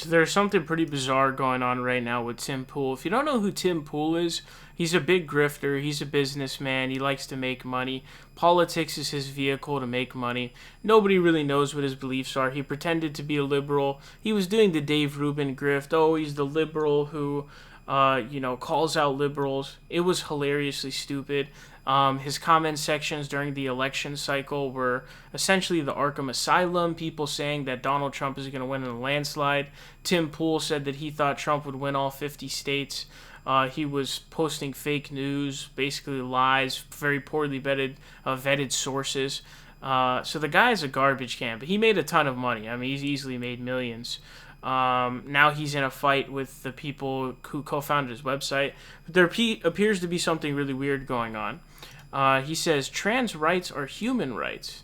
So there's something pretty bizarre going on right now with Tim Pool. If you don't know who Tim Pool is, he's a big grifter. He's a businessman. He likes to make money. Politics is his vehicle to make money. Nobody really knows what his beliefs are. He pretended to be a liberal. He was doing the Dave Rubin grift. Oh, he's the liberal who, calls out liberals. It was hilariously stupid. His comment sections during the election cycle were essentially the Arkham Asylum, people saying that Donald Trump is going to win in a landslide. Tim Pool said that he thought Trump would win all 50 states. He was posting fake news, basically lies, very poorly vetted sources. So the guy is a garbage can, but he made a ton of money. I mean, he's easily made millions. Now he's in a fight with the people who co-founded his website. But there appears to be something really weird going on. He says trans rights are human rights.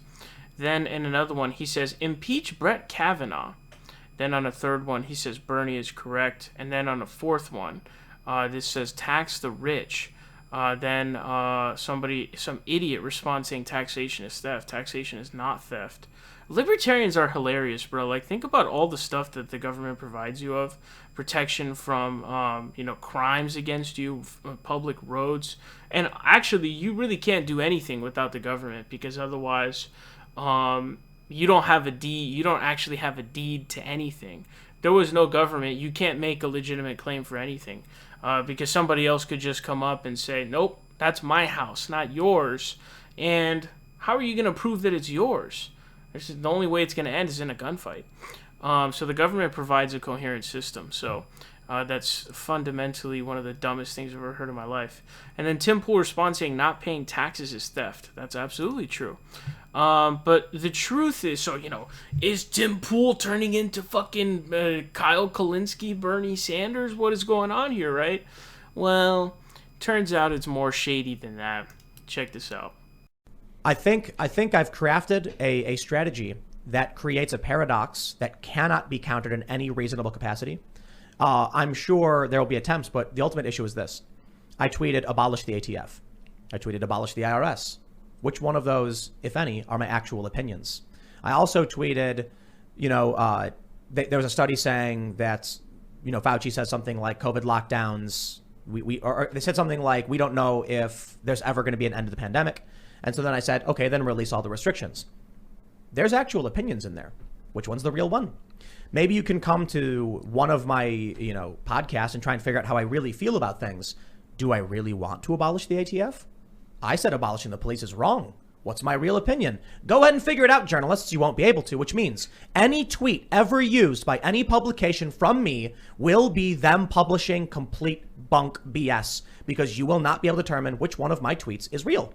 Then in another one, he says impeach Brett Kavanaugh. Then on a third one, he says Bernie is correct. And then on a fourth one, this says tax the rich. Then some idiot responds saying taxation is theft. Taxation is not theft. Libertarians are hilarious, bro. Like, think about all the stuff that the government provides you of. Protection from, crimes against you, public roads. And actually, you really can't do anything without the government because otherwise, you don't have a deed. You don't actually have a deed to anything. There was no government. You can't make a legitimate claim for anything because somebody else could just come up and say, nope, that's my house, not yours. And how are you going to prove that it's yours? The only way it's going to end is in a gunfight. So the government provides a coherent system. So that's fundamentally one of the dumbest things I've ever heard in my life. And then Tim Pool responds saying not paying taxes is theft. That's absolutely true. But the truth is, is Tim Pool turning into fucking Kyle Kalinske, Bernie Sanders? What is going on here, right? Well, turns out it's more shady than that. Check this out. I think I've crafted a strategy that creates a paradox that cannot be countered in any reasonable capacity. I'm sure there will be attempts, but the ultimate issue is this. I tweeted abolish the ATF. I tweeted abolish the IRS. Which one of those, if any, are my actual opinions? I also tweeted, there was a study saying that, Fauci said something like COVID lockdowns. Or they said something like, we don't know if there's ever going to be an end to the pandemic. And so then I said, okay, then release all the restrictions. There's actual opinions in there. Which one's the real one? Maybe you can come to one of my, podcasts and try and figure out how I really feel about things. Do I really want to abolish the ATF? I said abolishing the police is wrong. What's my real opinion? Go ahead and figure it out, journalists. You won't be able to, which means any tweet ever used by any publication from me will be them publishing complete bunk BS because you will not be able to determine which one of my tweets is real.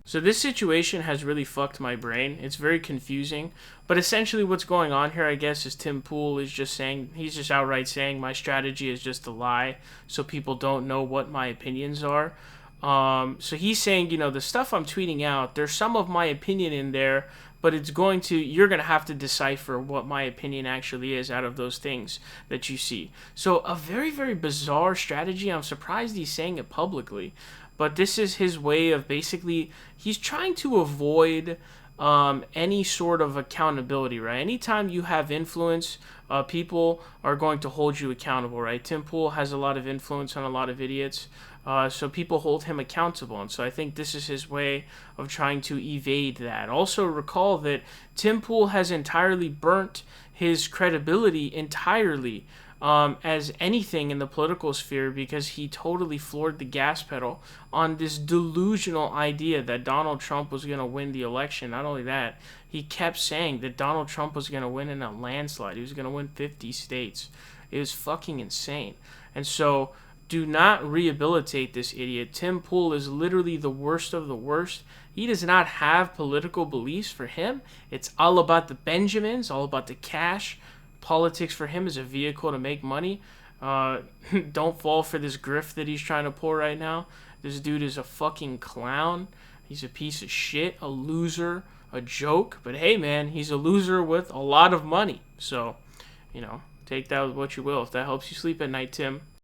So this situation has really fucked my brain. It's very confusing. But essentially what's going on here, I guess, is Tim Pool is just saying, he's just outright saying my strategy is just a lie so people don't know what my opinions are. So he's saying, the stuff I'm tweeting out, there's some of my opinion in there, but you're going to have to decipher what my opinion actually is out of those things that you see. So a very, very bizarre strategy. I'm surprised he's saying it publicly. But this is his way of he's trying to avoid any sort of accountability, right? Anytime you have influence, people are going to hold you accountable, right? Tim Pool has a lot of influence on a lot of idiots, so people hold him accountable. And so I think this is his way of trying to evade that. Also recall that Tim Pool has entirely burnt his credibility entirely as anything in the political sphere because he totally floored the gas pedal on this delusional idea that Donald Trump was going to win the election. Not only that, he kept saying that Donald Trump was going to win in a landslide. He was going to win 50 states. It was fucking insane. And so do not rehabilitate this idiot. Tim Pool is literally the worst of the worst. He does not have political beliefs. For him, it's all about the Benjamins, all about the cash. Politics for him is a vehicle to make money. Don't fall for this grift that he's trying to pull right now. This dude is a fucking clown. He's a piece of shit, a loser, a joke. But hey, man, he's a loser with a lot of money. So, take that with what you will. If that helps you sleep at night, Tim.